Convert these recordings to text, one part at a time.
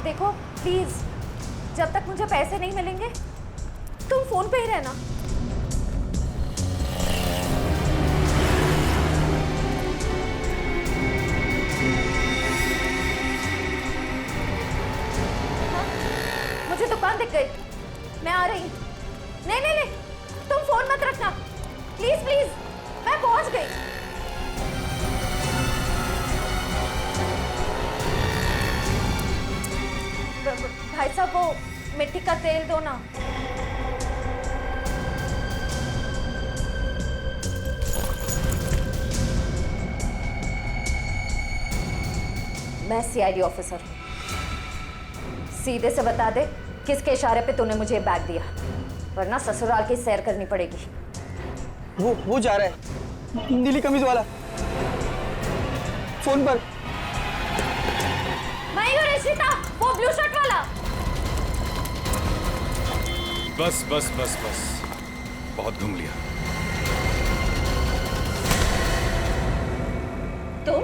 देखो प्लीज, जब तक मुझे पैसे नहीं मिलेंगे तुम फोन पे ही रहना। हाँ, मुझे दुकान दिख गई, मैं आ रही। नहीं नहीं नहीं, तुम फोन मत रखना प्लीज प्लीज, मैं पहुंच गई। भाई साहब वो मिट्टी का तेल दो ना। मैं सीआईडी ऑफिसर हूं, सीधे से बता दे किसके इशारे पे तूने मुझे बैग दिया, वरना ससुराल की सैर करनी पड़ेगी। वो जा रहा है, नीली कमीज वाला, फोन पर। मैं हूँ रिशिता, वो ब्लू शर्ट वाला। बस बस बस बस, बहुत घूम लिया। तुम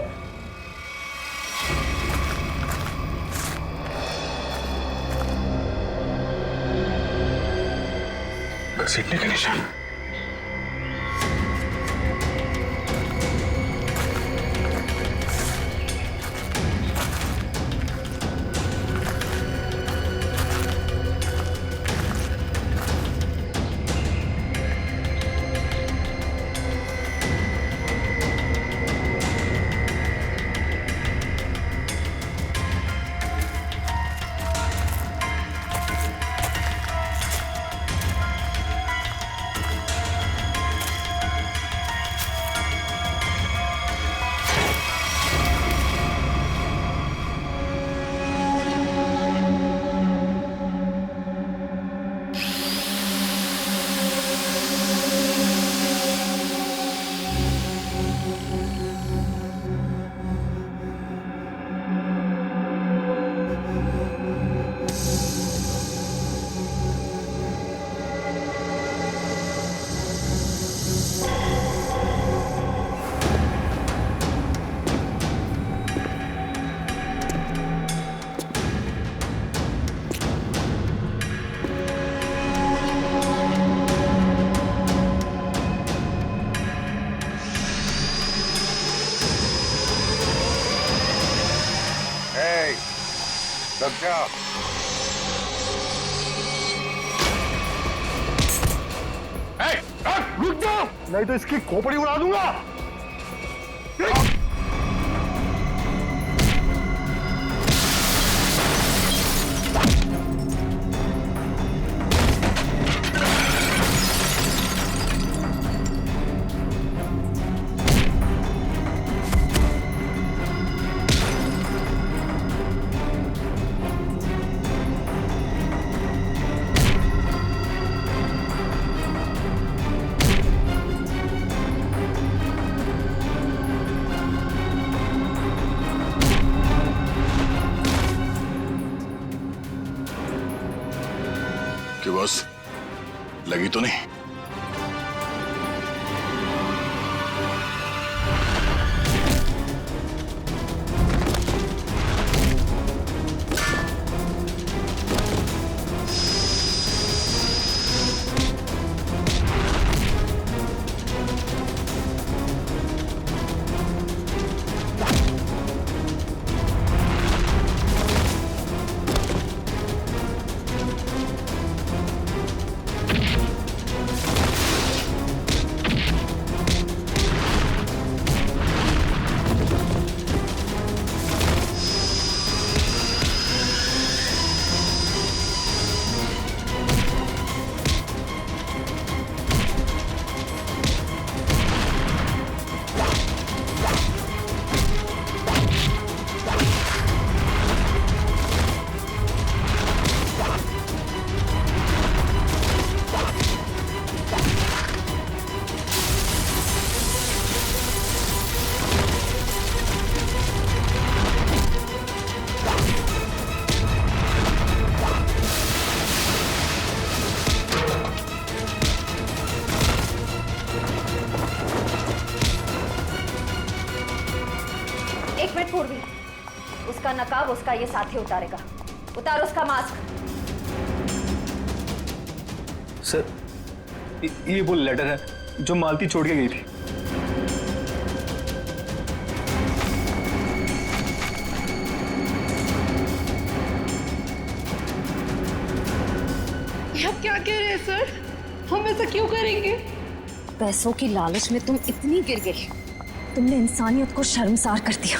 घसीटने का निशान। क्या? रुक जाओ, नहीं तो इसकी खोपड़ी उड़ा दूंगा। कि बस लगी तो नहीं? एक मिनट पूर्वी, उसका नकाब उसका ये साथी उतारेगा। उतार उसका मास्क। सर, ये वो लेटर है जो मालती छोड़ के गई थी। आप क्या कह रहे हैं सर? हम ऐसा क्यों करेंगे? पैसों की लालच में तुम इतनी गिर गई, तुमने इंसानियत को शर्मसार कर दिया।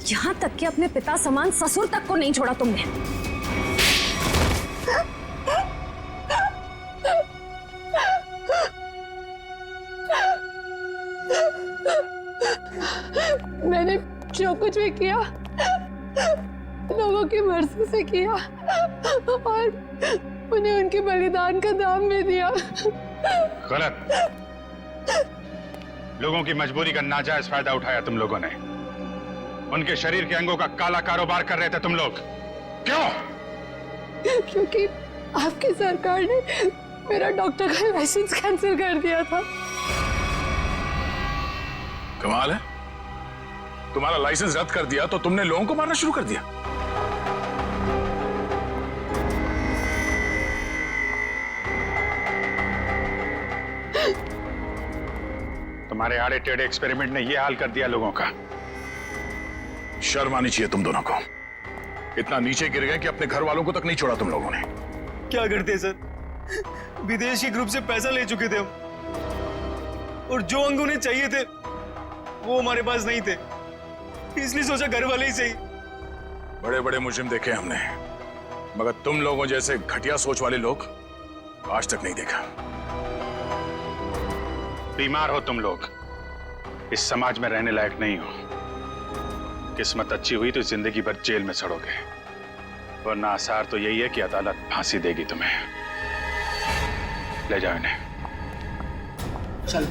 यहाँ तक कि अपने पिता समान ससुर तक को नहीं छोड़ा तुमने। मैंने जो कुछ भी किया लोगों की मर्जी से किया और उन्हें उनके बलिदान का दाम भी दिया। गलत। लोगों की मजबूरी का नाजायज फायदा उठाया तुम लोगों ने। उनके शरीर के अंगों का काला कारोबार कर रहे थे तुम लोग। क्यों? क्योंकि आपकी सरकार ने मेरा डॉक्टर का लाइसेंस कैंसिल कर दिया था। कमाल है, तुम्हारा लाइसेंस रद्द कर दिया तो तुमने लोगों को मारना शुरू कर दिया। तुम्हारे आड़े टेढ़े एक्सपेरिमेंट ने यह हाल कर दिया लोगों का। शर्म आनी चाहिए तुम दोनों को। इतना नीचे गिर गए कि अपने घर वालों को तक नहीं छोड़ा तुम लोगों ने। क्या करते सर, विदेशी ग्रुप से पैसा ले चुके थे हम, और जो अंग उन्हें चाहिए थे वो हमारे पास नहीं थे, इसलिए सोचा घर वाले ही सही। बड़े बड़े मुजरिम देखे हमने, मगर तुम लोगों जैसे घटिया सोच वाले लोग आज तक नहीं देखा। बीमार हो तुम लोग, इस समाज में रहने लायक नहीं हो। किस्मत अच्छी हुई तो जिंदगी भर जेल में सड़ोगे, वरना आसार तो यही है कि अदालत फांसी देगी तुम्हें। ले जाओ इन्हें। चल।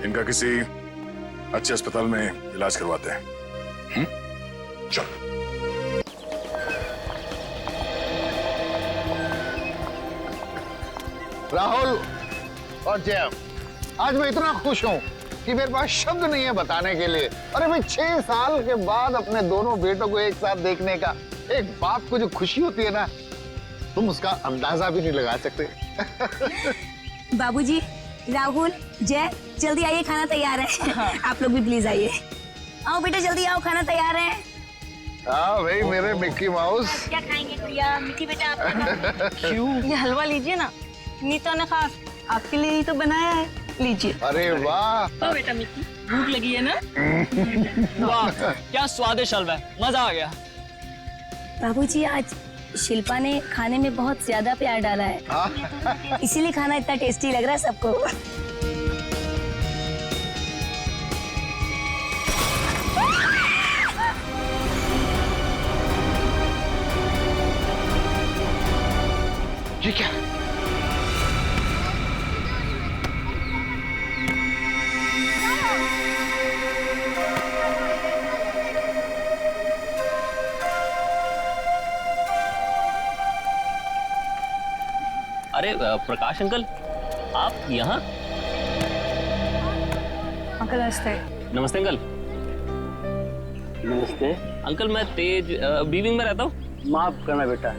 इनका किसी अच्छे अस्पताल में इलाज करवाते हैं। चल। राहुल और जय, आज मैं इतना खुश हूं कि मेरे पास शब्द नहीं है बताने के लिए। अरे भाई, 6 साल के बाद अपने दोनों बेटों को एक साथ देखने का, एक बाप को जो खुशी होती है ना, तुम उसका अंदाजा भी नहीं लगा सकते। बाबूजी, राहुल, जय, जल्दी आइए, खाना तैयार है। आप लोग भी प्लीज आइए। आओ बेटा, जल्दी आओ, खाना तैयार है। हाँ भाई, मेरे मिक्की माउस। क्या खाएंगे गुड़िया? मिक्की बेटा आप क्यों? ये हलवा लीजिए ना, नीता ने खास आपके लिए ही तो बनाया है, लीजिए। अरे वाह। ओ बेटा मिक्की, भूख लगी है ना? वाह, क्या स्वादिष्ट हलवा है, मजा आ गया। बाबूजी, आज शिल्पा ने खाने में बहुत ज्यादा प्यार डाला है, इसीलिए खाना इतना टेस्टी लग रहा है सबको। ये क्या? अरे प्रकाश अंकल, आप यहाँ? अंकल नमस्ते। नमस्ते अंकल। नमस्ते। अंकल मैं तेज बीविंग में रहता हूँ। माफ करना बेटा,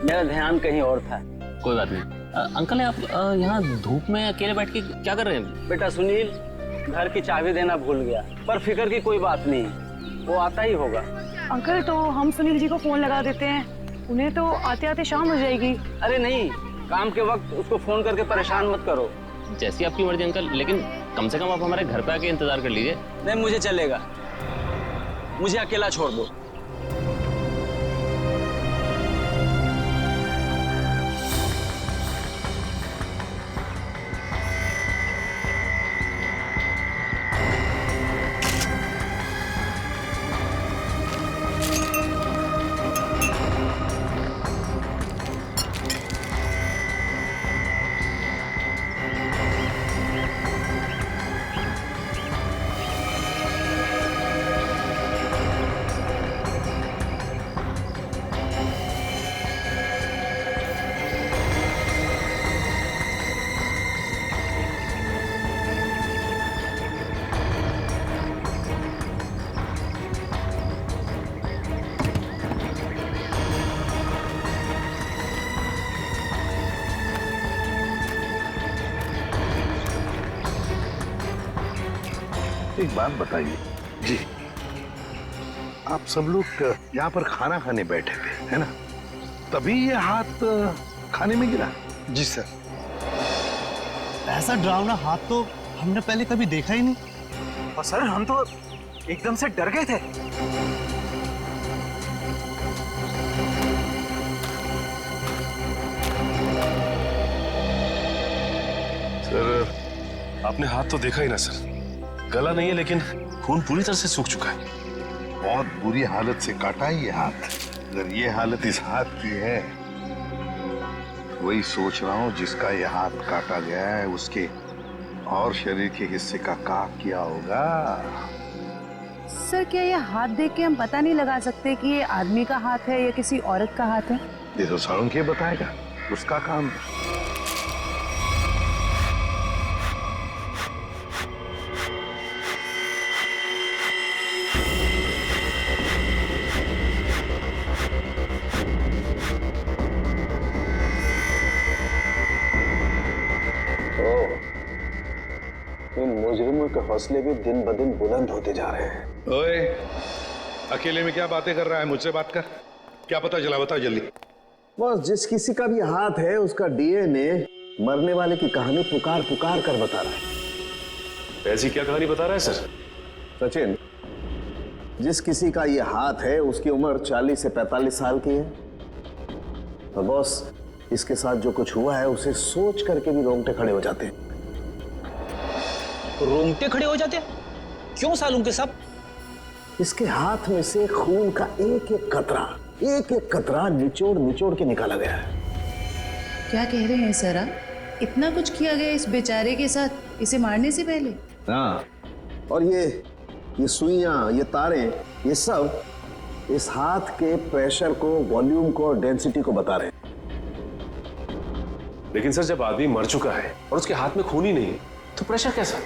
मेरा ध्यान कहीं और था। कोई बात नहीं। अंकल आप यहाँ धूप में अकेले बैठ के क्या कर रहे हैं? बेटा सुनील घर की चाबी देना भूल गया, पर फिक्र की कोई बात नहीं, वो आता ही होगा। अंकल तो हम सुनील जी को फोन लगा देते हैं, उन्हें तो आते आते शाम हो जाएगी। अरे नहीं, काम के वक्त उसको फोन करके परेशान मत करो। जैसी आपकी मर्जी अंकल, लेकिन कम से कम आप हमारे घर पे आके इंतजार कर लीजिए। नहीं, मुझे चलेगा, मुझे अकेला छोड़ दो। एक बात बताइए जी, आप सब लोग यहाँ पर खाना खाने बैठे थे, है ना? तभी ये हाथ खाने में गिरा? जी सर। ऐसा डरावना हाथ तो हमने पहले कभी देखा ही नहीं। और सर हम तो एकदम से डर गए थे। सर आपने हाथ तो देखा ही ना सर, गला नहीं है लेकिन खून पूरी तरह से सूख चुका है। बहुत बुरी हालत से काटा है ये हाथ। अगर ये हालत इस हाथ की है, वही सोच रहा हूँ जिसका ये हाथ काटा गया है उसके और शरीर के हिस्से का किया होगा। सर क्या ये हाथ देख के हम पता नहीं लगा सकते कि ये आदमी का हाथ है या किसी औरत का हाथ है? ये तो साउंड के बताएगा, उसका काम है। इन मुजरिमों के हौसले भी दिन ब दिन बुलंद होते जा रहे हैं। ओए, अकेले में क्या बातें कर रहा है? मुझसे बात कर। क्या पता चला, बताओ जल्दी। बस जिस किसी का भी हाथ है उसका डीएनए मरने वाले की कहानी पुकार पुकार कर बता रहा है। ऐसी क्या कहानी बता रहा है सर? सचिन, जिस किसी का ये हाथ है उसकी उम्र 40 से 45 साल की है। और बॉस, इसके साथ जो कुछ हुआ है उसे सोच करके भी रोंगटे खड़े हो जाते हैं। रोंगटे खड़े हो जाते? क्यों सालूम के साहब? इसके हाथ में से खून का एक एक कतरा निचोड़ निचोड़ के निकाला गया है। क्या कह रहे हैं सर आप? इतना कुछ किया गया इस बेचारे के साथ इसे मारने से पहले? हाँ, और ये सुइयां, ये तारे, ये सब इस हाथ के प्रेशर को, वॉल्यूम को और डेंसिटी को बता रहे हैं। लेकिन सर जब आदमी मर चुका है और उसके हाथ में खून ही नहीं तो प्रेशर कैसा?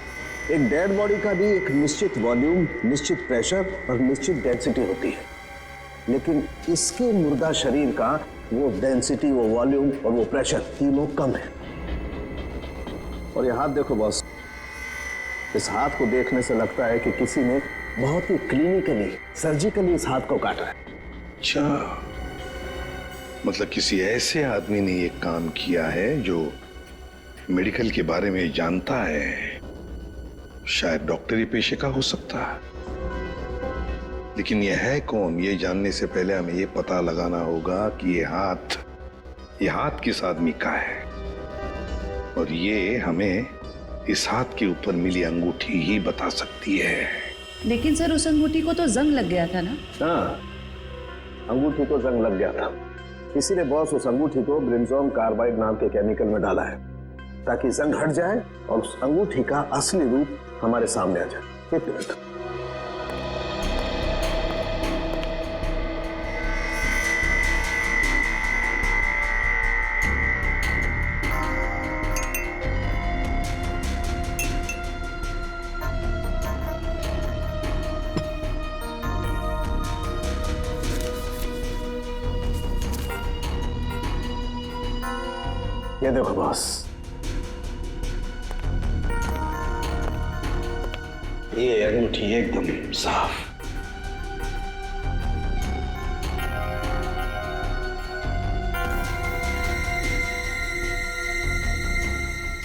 एक डेड बॉडी का भी एक निश्चित वॉल्यूम, निश्चित प्रेशर और निश्चित डेंसिटी होती है, लेकिन इसके मुर्दा शरीर का वो डेंसिटी, वो वॉल्यूम और वो प्रेशर तीनों कम है। और ये हाथ देखो बॉस, इस हाथ को देखने से लगता है कि किसी ने बहुत ही क्लिनिकली, सर्जिकली इस हाथ को काटा है। अच्छा, मतलब किसी ऐसे आदमी ने ये काम किया है जो मेडिकल के बारे में जानता है। शायद डॉक्टरी पेशे का हो सकता है, लेकिन ये है कौन, ये जानने से पहले हमें ये पता लगाना होगा कि ये हाथ किस आदमी का है। और ये हमें इस हाथ के ऊपर मिली अंगूठी ही बता सकती है। लेकिन सर उस अंगूठी को तो जंग लग गया था ना? हाँ, अंगूठी को जंग लग गया था, इसीलिए बॉस उस अंगूठी को ब्रिंजोन कार्बाइड नाम के केमिकल में डाला है ताकि जंग हट जाए और उस अंगूठी का असली रूप हमारे सामने आ जाए। एक मिनट। ये देखो बॉस, ये अंगूठी एकदम साफ।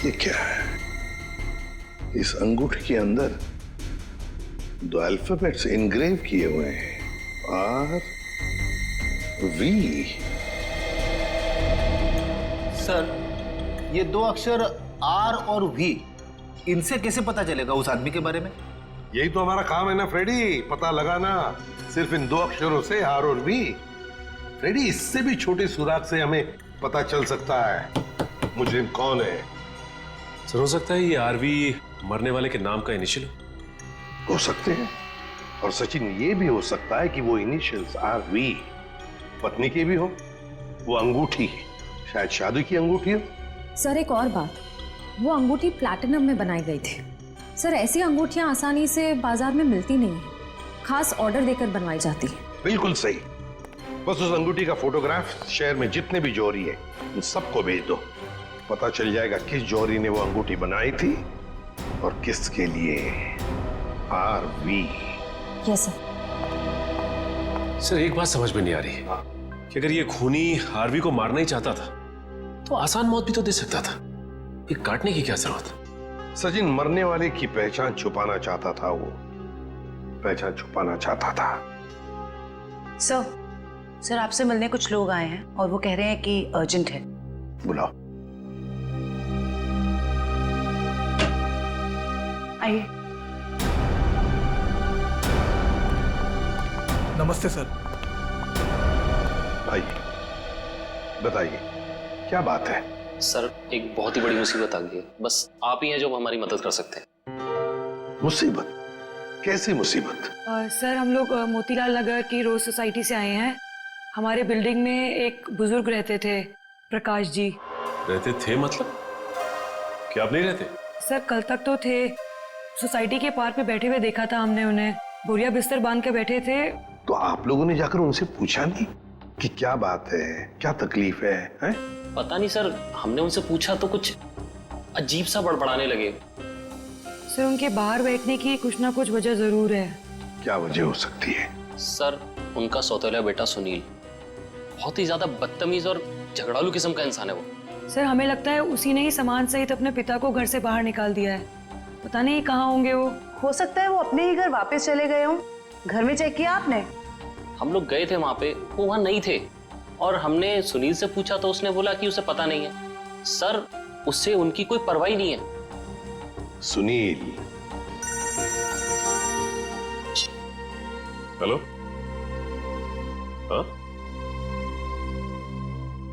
ये क्या है? इस अंगूठी के अंदर दो अल्फाबेट्स इनग्रेव किए हुए हैं, आर वी। सर ये दो अक्षर आर और वी, इनसे कैसे पता चलेगा उस आदमी के बारे में? यही तो हमारा काम है ना फ्रेडी, पता लगाना। सिर्फ इन दो अक्षरों से, आर और वी। फ्रेडी, इससे भी छोटे सुराग से हमें पता चल सकता है मुजरिम कौन है। सर हो सकता है ये आरवी मरने वाले के नाम का इनिशियल हो सकते हैं, और सचिन ये भी हो सकता है कि वो इनिशियल्स आर वी पत्नी के भी हो। वो अंगूठी शायद शादी की अंगूठी हो। सर एक और बात, वो अंगूठी प्लैटिनम में बनाई गई थी। सर ऐसी अंगूठियां आसानी से बाजार में मिलती नहीं है, खास ऑर्डर देकर बनवाई जाती है। बिल्कुल सही। बस उस अंगूठी का फोटोग्राफ शहर में जितने भी जौहरी है उन सबको भेज दो। पता चल जाएगा किस जौहरी ने वो अंगूठी बनाई थी और किसके लिए। आरवी। Yes sir. सर एक बात समझ में नहीं आ रही कि अगर ये खूनी आरवी को मारना ही चाहता था तो आसान मौत भी तो दे सकता था, ये काटने की क्या जरूरत? सचिन मरने वाले की पहचान छुपाना चाहता था, वो पहचान छुपाना चाहता था। सर आपसे मिलने कुछ लोग आए हैं और वो कह रहे हैं कि अर्जेंट है। बुलाओ। आइए। नमस्ते सर। आइए, बताइए क्या बात है? सर एक बहुत ही बड़ी मुसीबत आ गई है, बस आप ही हैं जो हमारी मदद कर सकते हैं। मुसीबत? कैसी मुसीबत? सर हम लोग मोतीलाल नगर की रोज सोसाइटी से आए हैं। हमारे बिल्डिंग में एक बुजुर्ग रहते थे, प्रकाश जी। रहते थे मतलब? क्या आप नहीं रहते? सर कल तक तो थे, सोसाइटी के पार्क में बैठे हुए देखा था हमने उन्हें, बोरिया बिस्तर बांध के बैठे थे। तो आप लोगों ने जाकर उनसे पूछा नहीं कि क्या बात है, क्या तकलीफ है, हैं? पता नहीं सर, हमने उनसे पूछा तो कुछ अजीब सा बड़बड़ाने लगे। सर उनके बाहर बैठने की कुछ ना कुछ वजह जरूर है। क्या वजह हो सकती है? सर उनका सौतेला बेटा सुनील बहुत ही ज्यादा बदतमीज और झगड़ालू किस्म का इंसान है वो। सर हमें लगता है उसी ने ही सामान सहित अपने पिता को घर से बाहर निकाल दिया है। पता नहीं कहाँ होंगे वो। हो सकता है वो अपने ही घर वापस चले गए हों। घर में चेक किया आपने? हम लोग गए थे वहां पे, वो वहां नहीं थे और हमने सुनील से पूछा तो उसने बोला कि उसे पता नहीं है। सर उससे उनकी कोई परवाह नहीं है। सुनील? हेलो, हाँ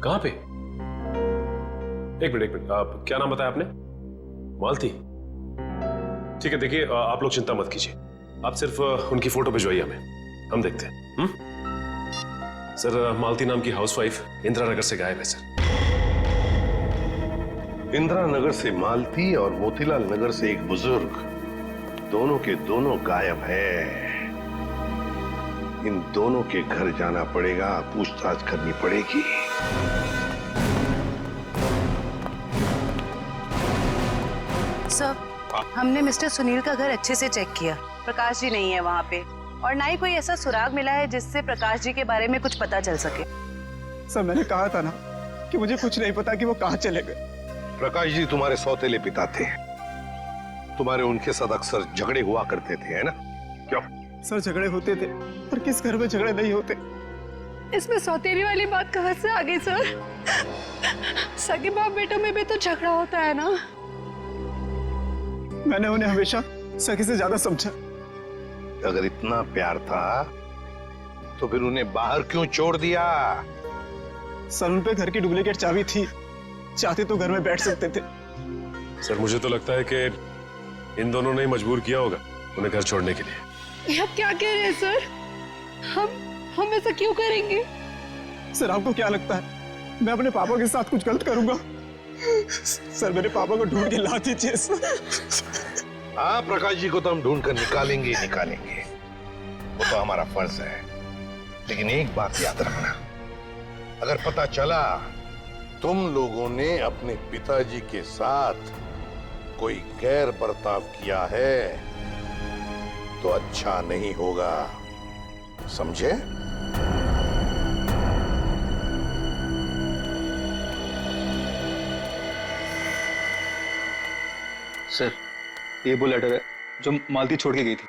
कहाँ पे? एक मिनट, आप क्या नाम बताया आपने? मालती? ठीक है, देखिए आप लोग चिंता मत कीजिए, आप सिर्फ उनकी फोटो भिजवाइए हमें, हम देखते हैं। सर मालती नाम की हाउसवाइफ इंदिरा नगर से गायब है सर। इंदिरा नगर से मालती और मोतीलाल नगर से एक बुजुर्ग, दोनों के दोनों गायब है। इन दोनों के घर जाना पड़ेगा, पूछताछ करनी पड़ेगी। सर हमने मिस्टर सुनील का घर अच्छे से चेक किया, प्रकाश जी नहीं है वहाँ पे और ना ही कोई ऐसा सुराग मिला है जिससे प्रकाश जी के बारे में कुछ पता चल सके। सर मैंने कहा था ना कि मुझे कुछ नहीं पता कि वो कहाँ चले गए। प्रकाश जी तुम्हारे सौतेले पिता थे, तुम्हारे उनके साथ अक्सर झगड़े हुआ करते थे, है ना? क्यों? सर झगड़े होते थे, पर किस घर में झगड़े नहीं होते? इसमें सौतेली वाली बात कहाँ से आ गई सर? सगे बाप बेटों में भी तो झगड़ा होता है ना। मैंने उन्हें हमेशा सखी से ज्यादा समझा। अगर इतना प्यार था तो फिर उन्हें बाहर क्यों छोड़ दिया? सर उन पे घर की डुप्लीकेट चाबी थी, चाहते तो घर में बैठ सकते थे। सर मुझे तो लगता है कि इन दोनों ने मजबूर किया होगा उन्हें घर छोड़ने के लिए। ये आप क्या कह रहे हैं सर? हम ऐसा क्यों करेंगे? सर आपको क्या लगता है मैं अपने पापा के साथ कुछ गलत करूंगा? सर मेरे पापा को ढूंढ के ला दीजिए। हाँ प्रकाश जी को तो हम ढूंढ कर निकालेंगे, वो तो हमारा फर्ज है। लेकिन एक बात याद रखना, अगर पता चला तुम लोगों ने अपने पिताजी के साथ कोई गैर बर्ताव किया है तो अच्छा नहीं होगा, समझे? सर ये वो लेटर है जो मालती छोड़ के गई थी।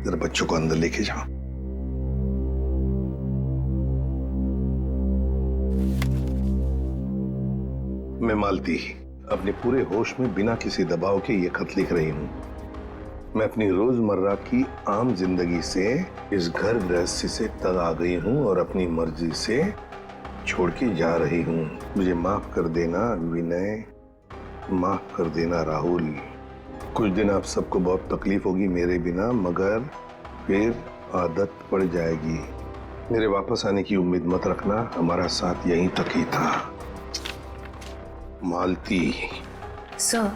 जरा बच्चों को अंदर लेके जाओ। मैं मालती अपने पूरे होश में बिना किसी दबाव के ये खत लिख रही हूं। मैं अपनी रोजमर्रा की आम जिंदगी से इस घर गृहस्थी से तंग आ गई हूं और अपनी मर्जी से छोड़ के जा रही हूं। मुझे माफ कर देना विनय, माफ कर देना राहुल। कुछ दिन आप सबको बहुत तकलीफ होगी मेरे बिना, मगर फिर आदत पड़ जाएगी। मेरे वापस आने की उम्मीद मत रखना, हमारा साथ यहीं तक ही था। मालती। सर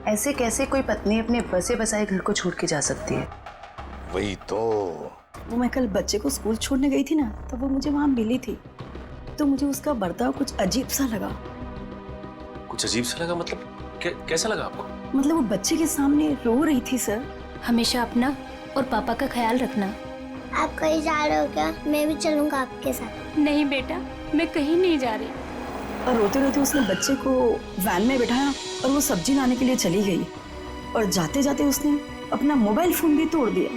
ऐसे कैसे कोई पत्नी अपने बसे बसाए घर को छोड़ के जा सकती है? वही तो। वो मैं कल बच्चे को स्कूल छोड़ने गई थी ना, तब वो मुझे वहां मिली थी, तो मुझे उसका बर्ताव कुछ अजीब सा लगा। कुछ अजीब सा लगा मतलब कैसा लगा आपको? मतलब वो बच्चे के सामने रो रही थी सर। हमेशा अपना और पापा का ख्याल रखना। आप कहीं जा रहे हो क्या? मैं भी चलूंगा आपके साथ। नहीं बेटा, मैं कहीं नहीं जा रही। और रोते रोते उसने बच्चे को वैन में बिठाया और वो सब्जी लाने के लिए चली गई, और जाते जाते उसने अपना मोबाइल फोन भी तोड़ दिया।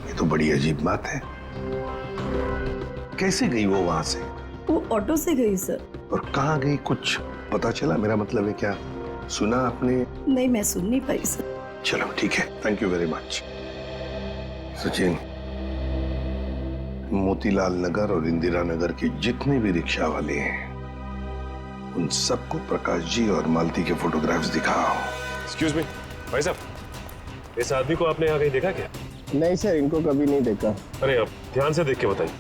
ये तो बड़ी अजीब बात है। कैसे गई वो वहां से? वो ऑटो से गई सर। और कहाँ गई, कुछ पता चला? मेरा मतलब है, क्या सुना आपने? नहीं, मैं सुन नहीं पाई सर। चलो ठीक है, thank you very much. Sachin, Motilal Nagar और इंदिरा नगर के जितने भी रिक्शा वाले हैं उन सबको प्रकाश जी और मालती के फोटोग्राफ्स दिखाओ। एक्सक्यूज मी भाई साहब, इस आदमी को आपने यहाँ कहीं देखा क्या? नहीं सर, इनको कभी नहीं देखा। अरे अब ध्यान से देख के बताइए,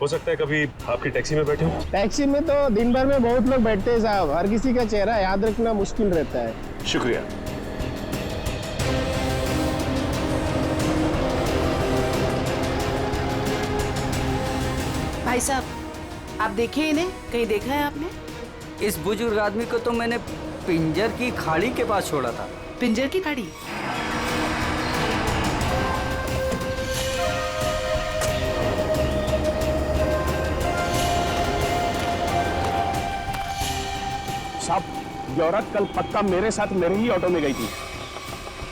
हो सकता है कभी आपकी टैक्सी में बैठे हो। टैक्सी में तो दिन भर में बहुत लोग बैठते हैं साहब, हर किसी का चेहरा याद रखना मुश्किल रहता है। शुक्रिया। भाई साहब, आप देखिए इन्हें, कहीं देखा है आपने? इस बुजुर्ग आदमी को तो मैंने पिंजर की खाड़ी के पास छोड़ा था। पिंजर की खाड़ी? साहब, ये औरत कल पक्का मेरे साथ मेरे ही ऑटो में गई थी।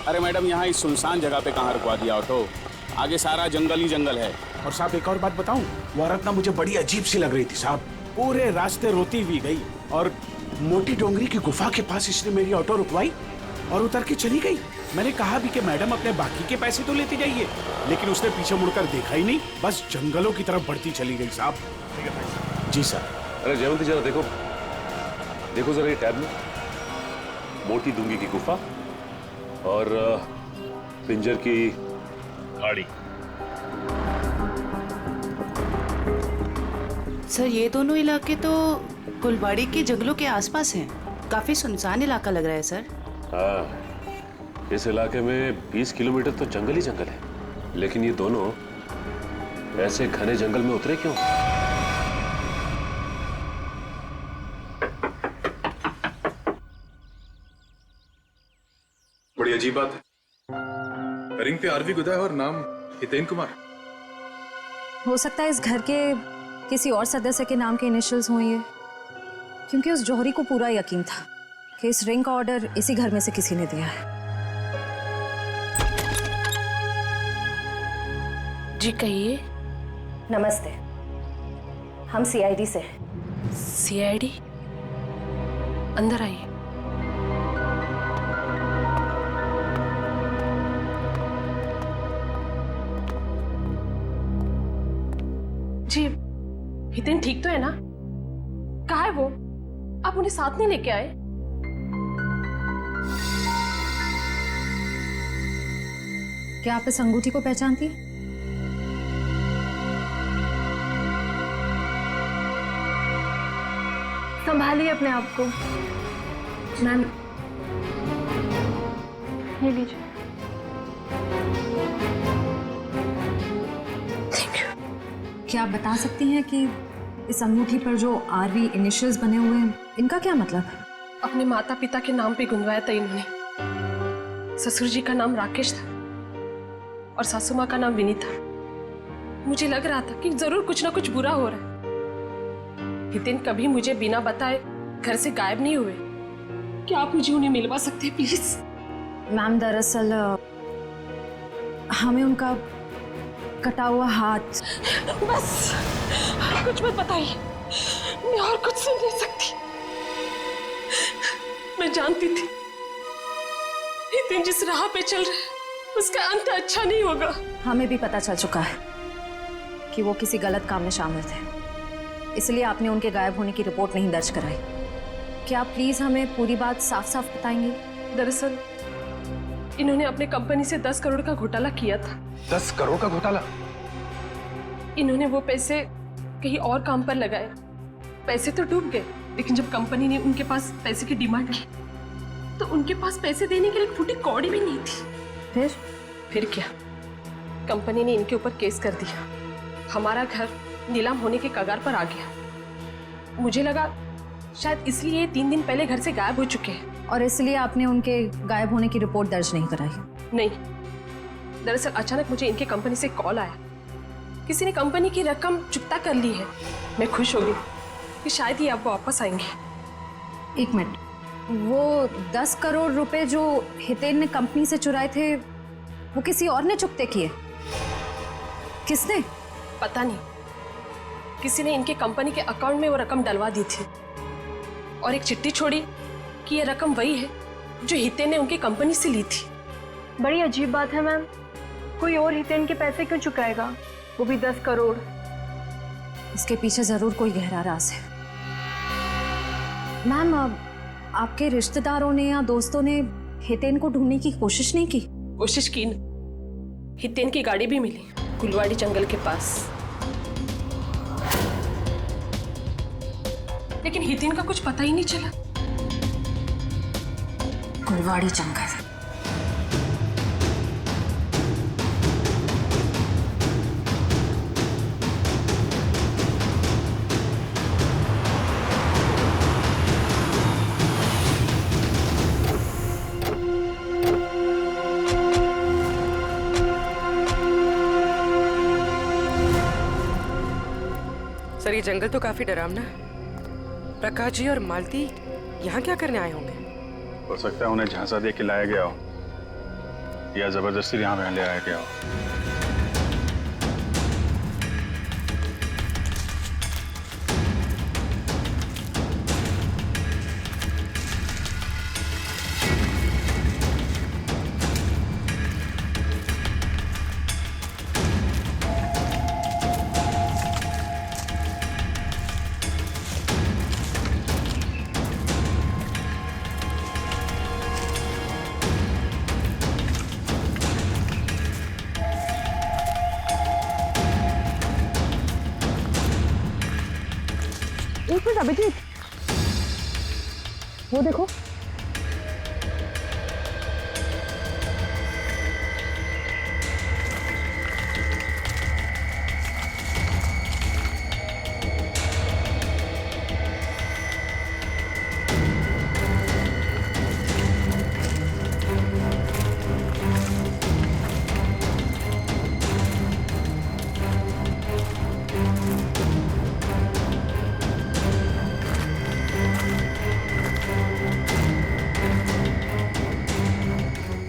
अरे मैडम, यहाँ इस सुनसान जगह पे कहाँ रुकवा दिया ऑटो? आगे सारा जंगल ही जंगल है। और साहब एक और बात बताऊं, वो औरत ना मुझे बड़ी अजीब सी लग रही थी साहब। पूरे रास्ते रोती हुई गई और मोटी डोंगरी की गुफा के पास इसने मेरी ऑटो रुकवाई और उतर के चली गई। मैंने कहा भी कि मैडम अपने बाकी के पैसे तो लेते जाइए, लेकिन उसने पीछे मुड़कर देखा ही नहीं, बस जंगलों की तरफ बढ़ती चली गई साहब। जी सर। अरे जयवंती जरा देखो, देखो जरा ये टैब में मोटी डूंगी की गुफा और पिंजर की खाड़ी। सर, ये दोनों इलाके तो कुलवाड़ी के जंगलों के आसपास हैं। काफी सुनसान इलाका लग रहा है सर। हाँ, इस इलाके में 20 किलोमीटर तो जंगल ही जंगल है, लेकिन ये दोनों ऐसे घने जंगल में उतरे क्यों? बड़ी अजीब बात है, रिंग पे आरवी गुदा है और नाम हितेन कुमार। हो सकता है इस घर के किसी और सदस्य के नाम के इनिशियल्स हों ये, क्योंकि उस जौहरी को पूरा यकीन था कि इस रिंग का ऑर्डर इसी घर में से किसी ने दिया है। जी कहिए। नमस्ते, हम सीआईडी से हैं। सीआईडी? अंदर आइए। जी, हितेन ठीक तो है ना? कहाँ है वो? आप उन्हें साथ नहीं लेके आए? क्या आप इस अंगूठी को पहचानती हैं? संभालिए अपने आप को। मैम, ये लीजिए। क्या आप बता सकती हैं कि इस अंगूठी पर जो आरवी इनिशियल्स बने हुए हैं, इनका क्या मतलब है? अपने माता पिता के नाम पे गुंदवाया था इन्होंने। ससुर जी का नाम राकेश था और सासू माँ का नाम विनीता। मुझे लग रहा था कि जरूर कुछ ना कुछ बुरा हो रहा है। हितेन कभी मुझे बिना बताए घर से गायब नहीं हुए। क्या आप मुझे उन्हें मिलवा सकते हैं प्लीज? मैम, दरअसल हमें उनका कटा हुआ हाथ। बस कुछ मत बताइए, मैं और कुछ सुन नहीं सकती। मैं जानती थी हितेन जिस राह पे चल रहा है उसका अंत अच्छा नहीं होगा। हमें भी पता चल चुका है कि वो किसी गलत काम में शामिल थे, इसलिए आपने उनके गायब होने की रिपोर्ट नहीं दर्ज कराई। क्या आप प्लीज हमें पूरी बात साफ साफ बताएंगे? दरअसल इन्होंने अपने कंपनी से 10 करोड़ का घोटाला किया था। 10 करोड़ का घोटाला? इन्होंने वो पैसे कहीं और काम पर लगाए। पैसे तो डूब गए, लेकिन जब कंपनी ने उनके पास पैसे की डिमांड की तो उनके पास पैसे देने के लिए एक फूटी कौड़ी भी नहीं थी। फिर क्या, कंपनी ने इनके ऊपर केस कर दिया। हमारा घर नीलाम होने के कगार पर आ गया। मुझे लगा शायद इसलिए 3 दिन पहले घर से गायब हो चुके हैं। और इसलिए आपने उनके गायब होने की रिपोर्ट दर्ज नहीं कराई? नहीं, दरअसल अचानक मुझे इनके कंपनी से कॉल आया, किसी ने कंपनी की रकम चुकता कर ली है। मैं खुश हो गई कि शायद ही आप वापस आएंगे। 1 मिनट, वो 10 करोड़ रुपए जो हितेन ने कंपनी से चुराए थे वो किसी और ने चुकते किए? किसने? पता नहीं, किसी ने इनके कंपनी के अकाउंट में वो रकम डलवा दी थी और एक चिट्ठी छोड़ी कि ये रकम वही है जो हितेन ने उनकी कंपनी से ली थी। बड़ी अजीब बात है मैम, कोई और हितेन के पैसे क्यों चुकाएगा, वो भी 10 करोड़। इसके पीछे जरूर कोई गहरा राज है। मैम, आपके रिश्तेदारों ने या दोस्तों ने हितेन को ढूंढने की कोशिश नहीं की? कोशिश की न, हितेन की गाड़ी भी मिली गुलवाड़ी जंगल के पास, लेकिन हितेन का कुछ पता ही नहीं चला। गुलवाड़ी जंगल। सर, ये जंगल तो काफी डरावना है। प्रकाश जी और मालती यहाँ क्या करने आए होंगे? हो सकता है उन्हें झांसा दे के लाया गया हो या जबरदस्ती यहाँ ले आया गया हो। एक मिनट अभिजीत, वो देखो।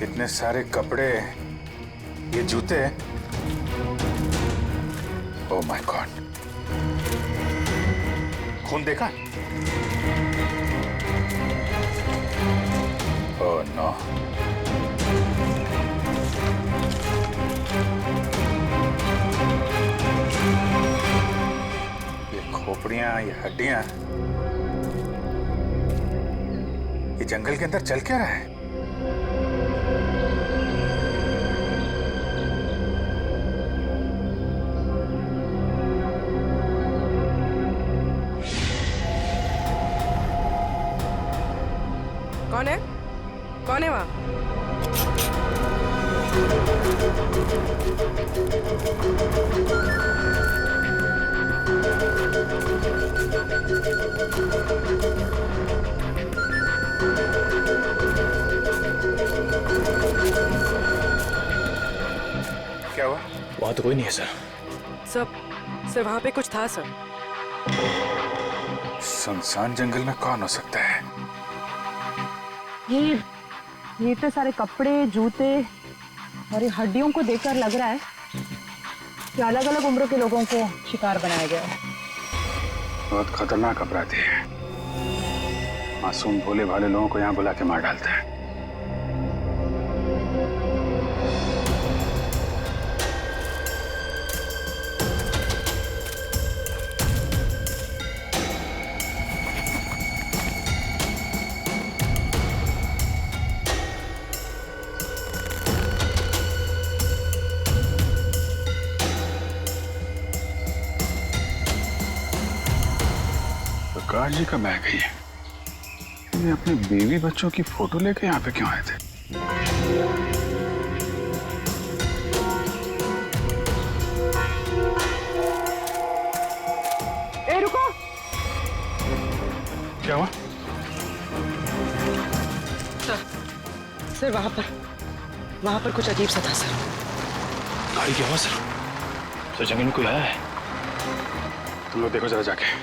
इतने सारे कपड़े, ये जूते, ओह माय गॉड, खून देखा? Oh no. ये खोपड़ियां, ये हड्डियां, ये जंगल के अंदर चल क्या रहा है? कौन है? कौन है वहाँ? क्या हुआ? वहां तो कोई नहीं है सर। सर वहाँ पे कुछ था सर। सुनसान जंगल में कौन हो सकता है? ये इतने सारे कपड़े, जूते और ये हड्डियों को देखकर लग रहा है कि अलग अलग उम्र के लोगों को शिकार बनाया गया है। बहुत खतरनाक अपराधी है, मासूम भोले भाले लोगों को यहाँ बुला के मार डालता है। प्रकाश जी कब आ गई है? ये अपने बीवी बच्चों की फोटो लेके यहाँ पे क्यों आए थे? ए रुको! क्या हुआ? सर वहां पर कुछ अजीब सा था सर। गाड़ी की आवाज सर। सर जमीन में कोई आया है। तुम लोग देखो जरा जाके।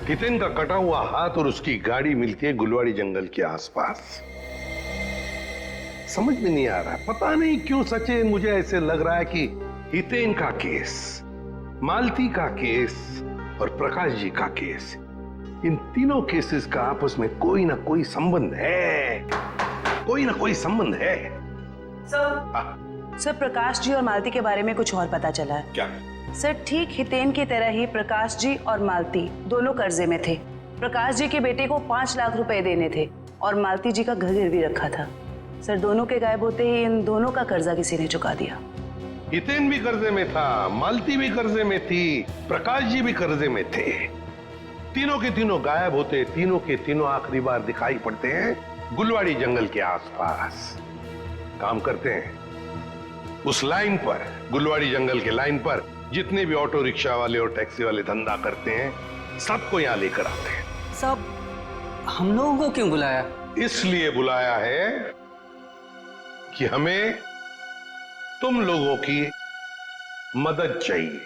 हितेन का कटा हुआ हाथ और उसकी गाड़ी मिलती है गुलवाड़ी जंगल के आसपास। समझ में नहीं आ रहा, पता नहीं क्यों सचिन, मुझे ऐसे लग रहा है कि हितेन का केस, मालती का केस और प्रकाश जी का केस, इन तीनों केसेस का आपस में कोई ना कोई संबंध है, कोई ना कोई संबंध है। सर प्रकाश जी और मालती के बारे में कुछ और पता चला है। क्या? सर ठीक हितेन की तरह ही प्रकाश जी और मालती दोनों कर्जे में थे। प्रकाश जी के बेटे को 5 लाख रुपए देने थे और मालती जी का घर गिरवी रखा था। सर दोनों के गायब होते ही इन दोनों का कर्जा किसी ने चुका दिया। हितेन भी कर्जे में था, मालती भी कर्जे में थी, प्रकाश जी भी कर्जे में थे। तीनों के तीनों गायब होते, तीनों के तीनों आखिरी बार दिखाई पड़ते हैं गुलवाड़ी जंगल के आसपास। काम करते हैं उस लाइन पर, गुलवाड़ी जंगल के लाइन पर जितने भी ऑटो रिक्शा वाले और टैक्सी वाले धंधा करते हैं, सबको यहां लेकर आते हैं। सब हम लोगों को क्यों बुलाया? इसलिए बुलाया है कि हमें तुम लोगों की मदद चाहिए।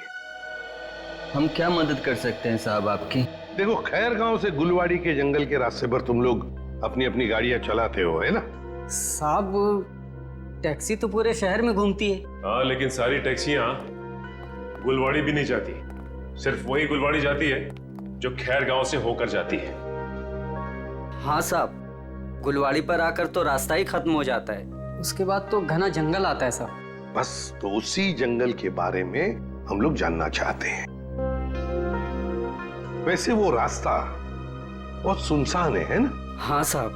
हम क्या मदद कर सकते हैं साहब आपकी? देखो, खैर गांव से गुलवाड़ी के जंगल के रास्ते पर तुम लोग अपनी अपनी गाड़ियां चलाते हो, है ना? साहब टैक्सी तो पूरे शहर में घूमती है। हाँ, लेकिन सारी टैक्सियां गुलवाड़ी भी नहीं जाती, सिर्फ वही गुलवाड़ी जाती है जो खैर गांव से होकर जाती है। हाँ साहब, गुलवाड़ी पर आकर तो रास्ता ही खत्म हो जाता है, उसके बाद तो घना जंगल आता है साहब। बस तो उसी जंगल के बारे में हम लोग जानना चाहते हैं। वैसे वो रास्ता बहुत सुनसान है ना? हाँ साहब।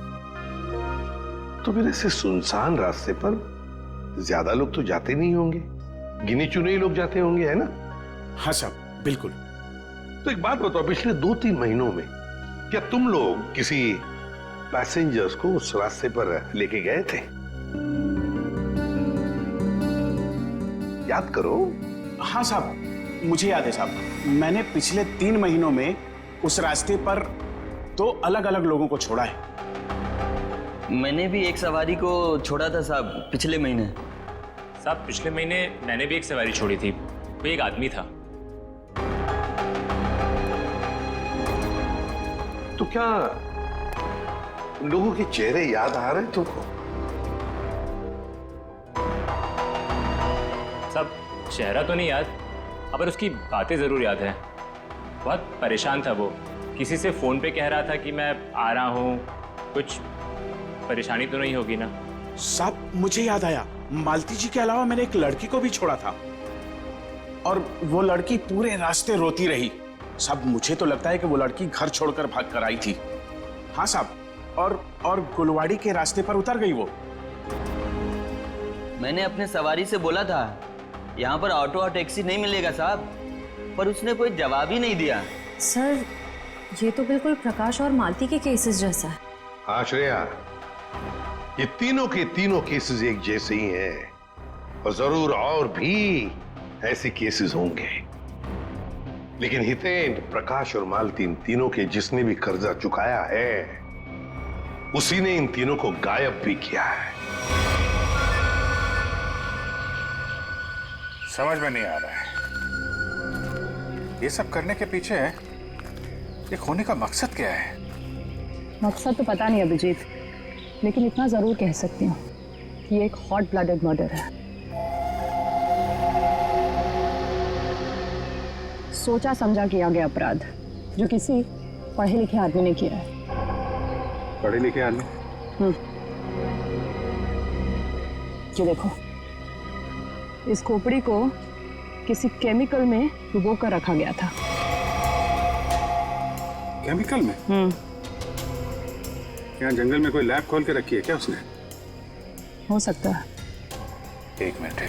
तो फिर ऐसे सुनसान रास्ते पर ज्यादा लोग तो जाते नहीं होंगे, गिने चुने ही लोग जाते होंगे, है ना? हाँ साहब, बिल्कुल। तो एक बात बताओ, पिछले 2-3 महीनों में क्या तुम लोग किसी पैसेंजर्स को उस रास्ते पर लेके गए थे? याद करो। हाँ साहब, मुझे याद है साहब। मैंने पिछले 3 महीनों में उस रास्ते पर 2 अलग-अलग लोगों को छोड़ा है। मैंने भी एक सवारी को छोड़ा था साहब पिछले महीने। साहब पिछले महीने मैंने भी एक सवारी छोड़ी थी, वो एक आदमी था। तो क्या लोगों के चेहरे याद आ रहे हैं तुमको? साहब चेहरा तो नहीं याद, पर उसकी बातें जरूर याद है। बहुत परेशान था वो, किसी से फोन पे कह रहा था कि मैं आ रहा हूँ, कुछ परेशानी तो नहीं होगी ना? साहब मुझे याद आया, मालती जी के अलावा मैंने एक लड़की को भी छोड़ा था और वो लड़की पूरे रास्ते रोती रही। साहब मुझे तो लगता है कि वो लड़की घर छोड़कर भाग कर आई थी। हाँ साहब, और गुलवाड़ी के रास्ते पर उतर गई वो। मैंने अपने सवारी से बोला था यहाँ पर ऑटो और टैक्सी नहीं मिलेगा साहब, पर उसने कोई जवाब ही नहीं दिया। सर ये तो बिल्कुल प्रकाश और मालती के केसेस जैसा है। हाँ श्रेया, ये तीनों के तीनों केसेस एक जैसे ही हैं और जरूर और भी ऐसे केसेस होंगे, लेकिन हितेन, प्रकाश और मालती, इन तीनों के जिसने भी कर्जा चुकाया है उसी ने इन तीनों को गायब भी किया है। समझ में नहीं आ रहा है ये सब करने के पीछे ये खोने का मकसद क्या है? मकसद तो पता नहीं अभिजीत, लेकिन इतना जरूर कह सकती हूँ कि ये एक हॉट ब्लडेड मर्डर है। सोचा समझा किया गया अपराध जो किसी पढ़े लिखे आदमी ने किया है। पढ़े लिखे आदमी? ये देखो, इस खोपड़ी को किसी केमिकल में डुबो कर रखा गया था। केमिकल में? यहाँ जंगल में कोई लैब खोल के रखी है क्या उसने? हो सकता है। एक मिनट।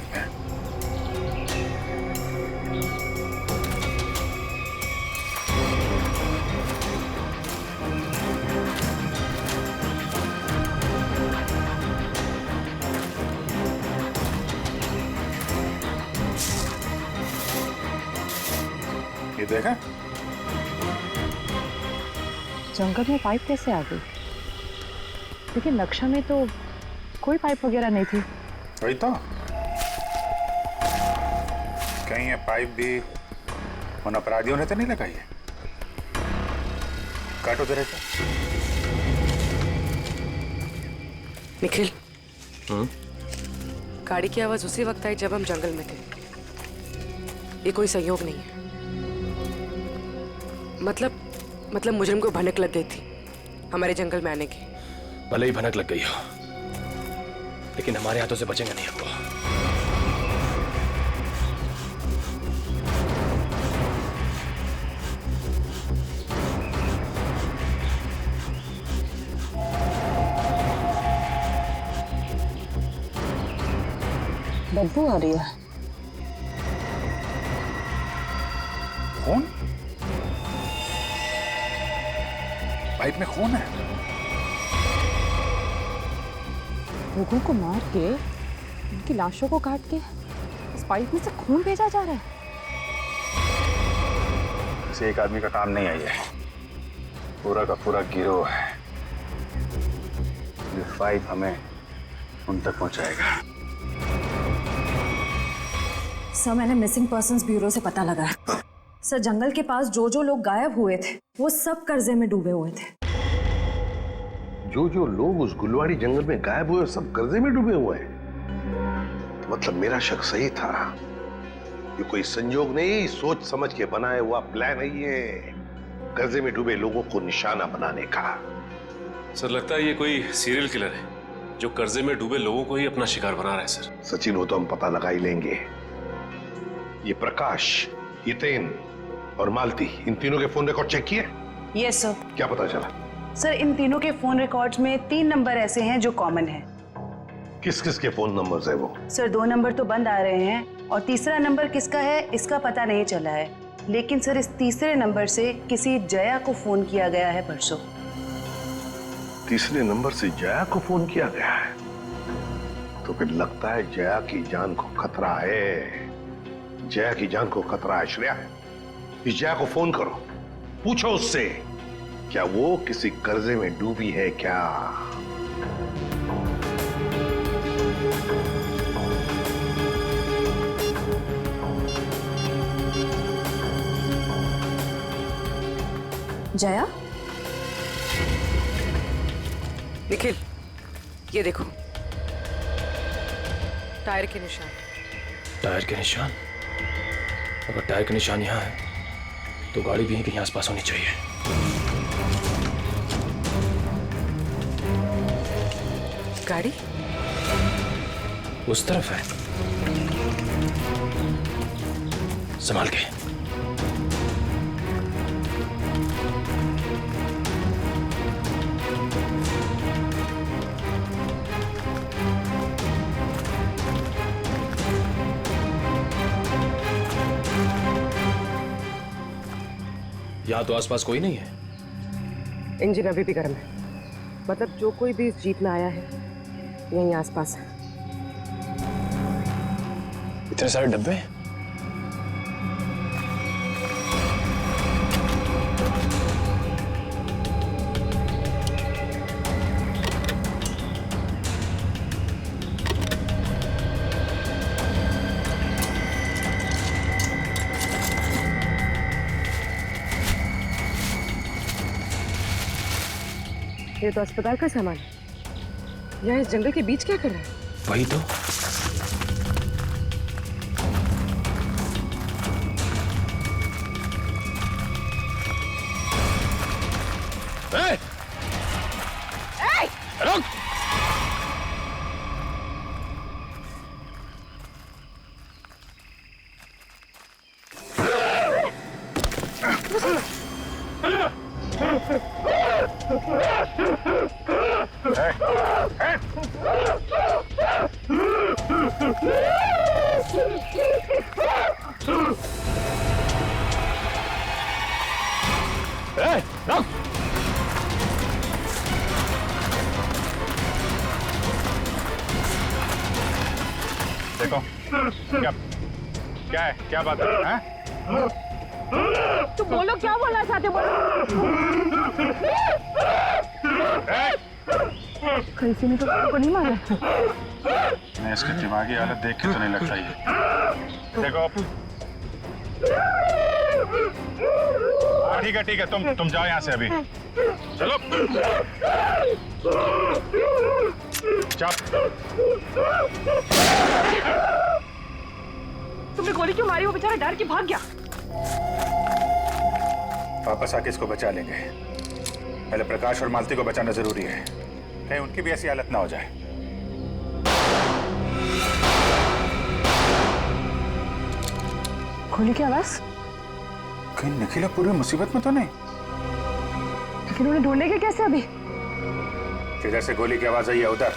ये देखा? जंगल में पाइप कैसे आ गई? लेकिन नक्शा में तो कोई पाइप वगैरह नहीं थी। वही तो, कहीं ये पाइप भी उन अपराधियों ने तो नहीं लगाई है? काटो जरा सा। निखिल, गाड़ी की आवाज उसी वक्त आई जब हम जंगल में थे। ये कोई संयोग नहीं है। मतलब मुजरिम को भनक लग गई थी हमारे जंगल में आने की। भले ही भनक लग गई हो, लेकिन हमारे हाथों से बचेंगे नहीं हमको। बदबू आ रही है। खून? पाइप में खून है? लोगों को मार के, उनकी लाशों को काट के इस पाइप में से खून भेजा जा रहा है। किसी एक आदमी का काम नहीं आई है, पूरा का पूरा गिरोह है। ये पाइप हमें उन तक पहुंचाएगा। सर, मैंने मिसिंग पर्संस ब्यूरो से पता लगा। सर, जंगल के पास जो जो लोग गायब हुए थे वो सब कर्जे में डूबे हुए थे। जो जो लोग उस गुलवाड़ी जंगल में गायब हुए सब कर्जे में डूबे हुए हैं। तो मतलब मेरा शक सही था। ये कोई संयोग नहीं, सोच समझ के बनाया हुआ प्लान है ये, कर्जे में डूबे लोगों को निशाना बनाने का। सर, लगता है ये कोई सीरियल किलर है जो कर्जे में डूबे लोगों को ही अपना शिकार बना रहा है। सर सचिन, वो तो हम पता लगा ही लेंगे। ये प्रकाश, हितेन और मालती, इन तीनों के फोन रिकॉर्ड चेक किए? Yes sir. क्या पता चला? सर, इन तीनों के फोन रिकॉर्ड्स में 3 नंबर ऐसे हैं जो कॉमन है। किस किस के फोन नंबर्स है वो? सर, 2 नंबर तो बंद आ रहे हैं और तीसरा नंबर किसका है इसका पता नहीं चला है। लेकिन सर, इस तीसरे नंबर से किसी जया को फोन किया गया है परसों। तीसरे नंबर से जया को फोन किया गया है? तो फिर लगता है जया की जान को खतरा है। जया की जान को खतरा है। श्रेया, इस जया को फोन करो, पूछो उससे क्या वो किसी कर्जे में डूबी है क्या। जया? निखिल, ये देखो, टायर के निशान। टायर के निशान? अगर टायर के निशान यहाँ है तो गाड़ी भी कहीं आसपास होनी चाहिए। गाड़ी उस तरफ है, संभाल के। यहाँ तो आसपास कोई नहीं है। इंजन अभी भी गर्म है, मतलब जो कोई भी इस जीप में आया है यहीं आसपास है। इतने सारे डब्बे? ये तो अस्पताल का सामान है। यहाँ इस जंगल के बीच क्या कर रहा है? वही तो। रुक! देखो क्या है, क्या बात है? तो बोलो, क्या बोलना चाहते हो? कैसे ने तो को नहीं मारा। मैं इसकी दिमागी हालत देख के तो नहीं लगता ये। देखो ठीक है, तुम जाओ यहाँ से अभी। चलो तुमने गोली क्यों मारी? वो बेचारा डर के भाग गया। वापस आके इसको बचा लेंगे। पहले प्रकाश और मालती को बचाना जरूरी है, कहीं उनकी भी ऐसी हालत ना हो जाए। गोली की आवाज? कहीं निखिला पूरी मुसीबत में तो नहीं? लेकिन उन्हें ढूंढेंगे कैसे अभी? जिधर से गोली की आवाज आई है उधर।